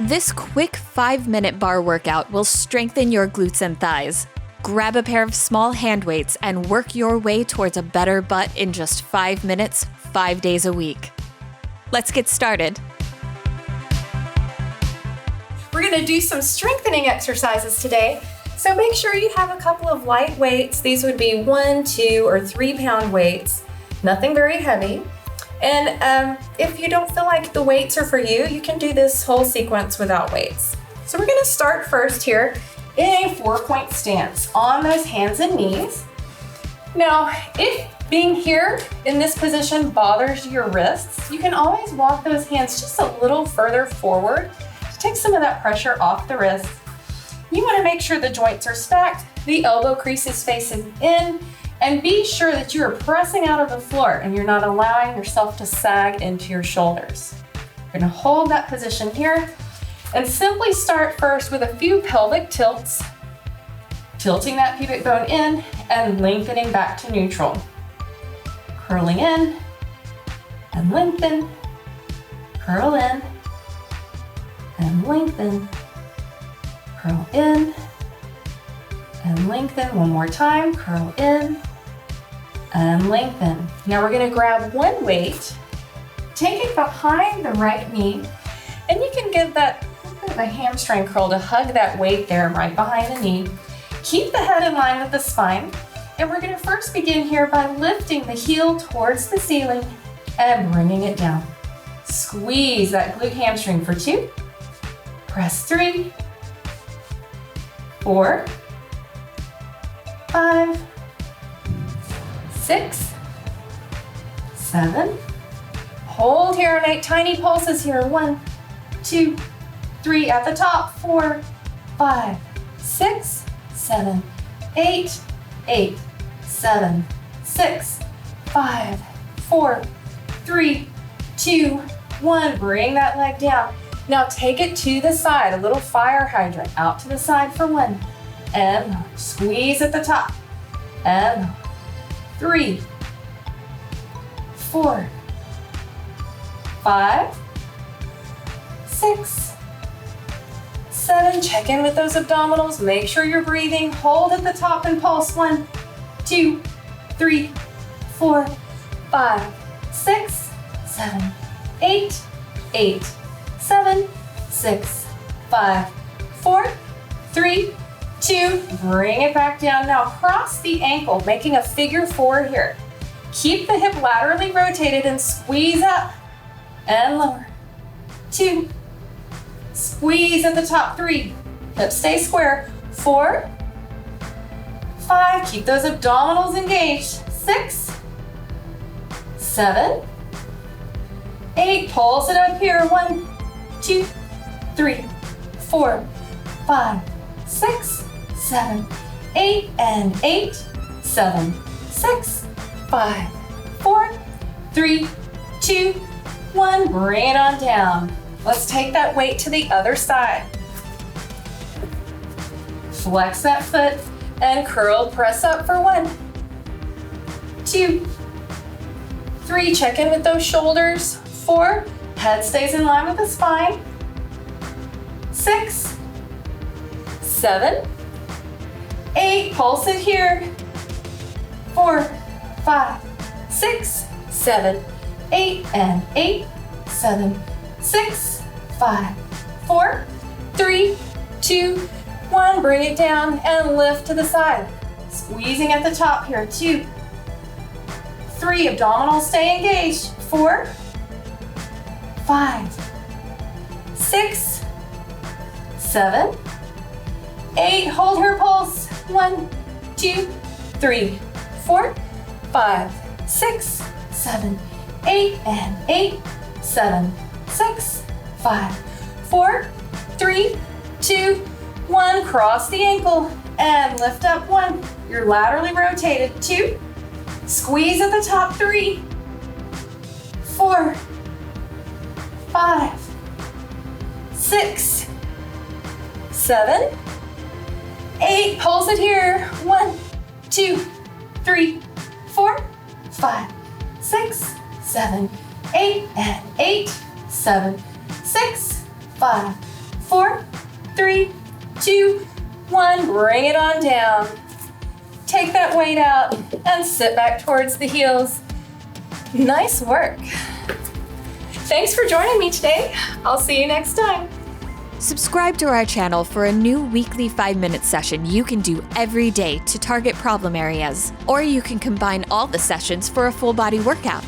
This quick 5-minute bar workout will strengthen your glutes and thighs. Grab a pair of small hand weights and work your way towards a better butt in just 5 minutes, 5 days a week. Let's get started. We're going to do some strengthening exercises today, so make sure you have a couple of light weights. These would be 1, 2, or 3 pound weights, nothing very heavy. And if you don't feel like the weights are for you, you can do this whole sequence without weights. So we're going to start first here in a 4-point stance on those hands and knees. Now, if being here in this position bothers your wrists, you can always walk those hands just a little further forward to take some of that pressure off the wrists. You want to make sure the joints are stacked, the elbow crease is facing in, and be sure that you are pressing out of the floor and you're not allowing yourself to sag into your shoulders. You're going to hold that position here and simply start first with a few pelvic tilts, tilting that pubic bone in and lengthening back to neutral. Curling in and lengthen, curl in and lengthen, curl in and lengthen. One more time, curl in and lengthen. Now we're going to grab one weight, take it behind the right knee, and you can give that a hamstring curl to hug that weight there right behind the knee. Keep the head in line with the spine, and we're going to first begin here by lifting the heel towards the ceiling and bringing it down. Squeeze that glute hamstring for 2, press 3, 4, 5, 6, 7. Hold here and 8 tiny pulses here. 1, 2, 3 at the top. 4, 5, 6, 7, 8, 8, 7, 6, 5, 4, 3, 2, 1. Bring that leg down. Now take it to the side, a little fire hydrant out to the side for 1. And squeeze at the top. And 3, 4, 5, 6, 7. Check in with those abdominals. Make sure you're breathing. Hold at the top and pulse. 1, 2, 3, 4, 5, 6, 7, 8, 8, 7, 6, 5, 4, 3, 2. Bring it back down. Now cross the ankle, making a figure 4 here. Keep the hip laterally rotated and squeeze up and lower. 2. Squeeze at the top. 3. Hips stay square. 4, 5. Keep those abdominals engaged. 6, 7, 8. Pulse it up here. 1, 2, 3, 4, 5, 6, 7, 8, and 8, 7, 6, 5, 4, 3, 2, 1. Bring it on down. Let's take that weight to the other side. Flex that foot and curl, press up for 1, 2, 3. Check in with those shoulders. 4. Head stays in line with the spine. 6, 7, 8. Pulse it here. 4, 5, 6, 7, 8, and 8, 7, 6, 5, 4, 3, 2, 1. Bring it down and lift to the side. Squeezing at the top here. 2, 3. Abdominals stay engaged. 4, 5, 6, 7, 8. Hold her pulse. 1, 2, 3, 4, 5, 6, 7, 8, and 8, 7, 6, 5, 4, 3, 2, 1. Cross the ankle and lift up. 1. You're laterally rotated. 2. Squeeze at the top. 3, 4, 5, 6, 7, 8. Pulse it here. 1, 2, 3, 4, 5, 6, 7, 8, and 8, 7, 6, 5, 4, 3, 2, 1. Bring it on down. Take that weight out and sit back towards the heels. Nice work. Thanks for joining me today. I'll see you next time. Subscribe to our channel for a new weekly 5-minute session you can do every day to target problem areas. Or you can combine all the sessions for a full body workout.